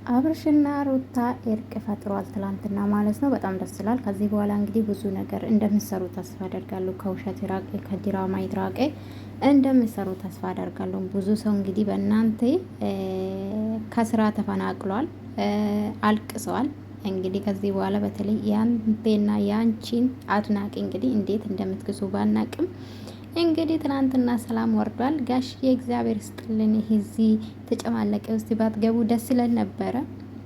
አብርሽና ሩታ እርቅ ፈጥሯል ትላንትና ማለት ነው። በጣም ደስ ይላል። ከዚህ በኋላ እንግዲህ ብዙ ነገር እንደምሰሩ ተስፋ አደርጋለሁ። ከውሸት ይራቄ፣ ከድራማ ይራቄ እንደምሰሩ ተስፋ አደርጋለሁ። ብዙ ሰው እንግዲህ በእናንተ ከስራ ተፈናቅሏል፣ አልቅሰዋል። እንግዲህ ከዚህ በኋላ በተለይ ያንቴና ያንቺን አድናቂ እንግዲህ እንዴት እንደምትክሱ ባናቅም እንግዲህ ትናንትና ሰላም ወርዷል። ጋሽ የእግዚአብሔር ስጥልን። እዚህ ተጨማለቀ ውስጥ ባትገቡ ደስ ይለን ነበረ።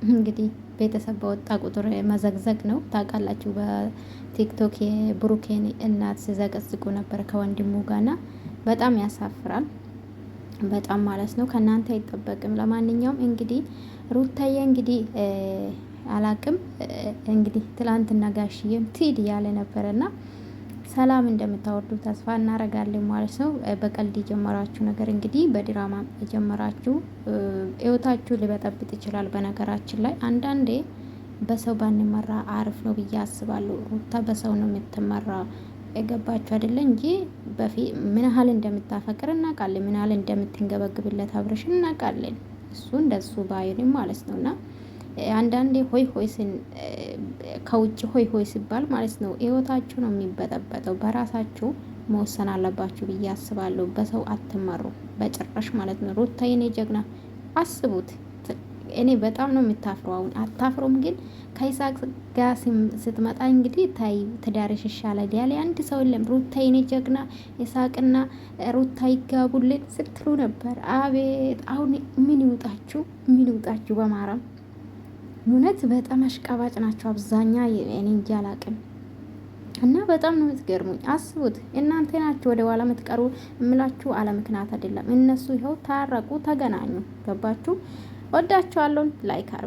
እንግዲህ ቤተሰብ በወጣ ቁጥር መዘግዘግ ነው ታውቃላችሁ። በቲክቶክ የብሩኬን እናት ሲዘቀዝቁ ነበር ከወንድሙ ጋርና በጣም ያሳፍራል። በጣም ማለት ነው። ከእናንተ አይጠበቅም። ለማንኛውም እንግዲህ ሩታዬ እንግዲህ አላቅም እንግዲህ ትላንትና ጋሽዬም ትሂድ ያለ ነበረና ሰላም እንደምታወርዱ ተስፋ እናረጋለን ማለት ነው። በቀልድ የጀመራችሁ ነገር እንግዲህ በድራማ የጀመራችሁ ህይወታችሁ ሊበጠብጥ ይችላል። በነገራችን ላይ አንዳንዴ በሰው ባንመራ አሪፍ ነው ብዬ አስባለሁ። ሩታ በሰው ነው የምትመራ የገባችሁ አይደለ እንጂ በፊት ምን ያህል እንደምታፈቅር እናውቃለን። ምን ያህል እንደምትንገበግብለት አብርሽ እናውቃለን። እሱ እንደሱ ባይሪ ማለት ነውና አንዳንዴ ሆይ ሆይ ከውጭ ሆይ ሆይ ሲባል ማለት ነው ህይወታችሁ ነው የሚበጠበጠው። በራሳችሁ መወሰን አለባችሁ ብዬ አስባለሁ። በሰው አትመሩ በጭራሽ ማለት ነው። ሩታ የኔ ጀግና አስቡት። እኔ በጣም ነው የምታፍረው። አሁን አታፍሮም፣ ግን ከይሳቅ ጋር ስትመጣ እንግዲህ ታይ ትዳርሽ ይሻላል ያለ አንድ ሰው የለም። ሩታ የኔ ጀግና ይሳቅና ሩታ ይጋቡልን ስትሉ ነበር። አቤት አሁን ምን ይውጣችሁ፣ ምን ይውጣችሁ በማራም እውነት በጣም አሽቃባጭ ናቸው አብዛኛ። እኔ እንጂ አላቅም እና በጣም ነው የምትገርሙኝ። አስቡት እናንተ ናችሁ ወደ ኋላ የምትቀሩ እምላችሁ አለ ምክንያት አይደለም። እነሱ ይኸው ታረቁ፣ ተገናኙ። ገባችሁ? ወዳችኋለሁ። ላይክ አርጉ።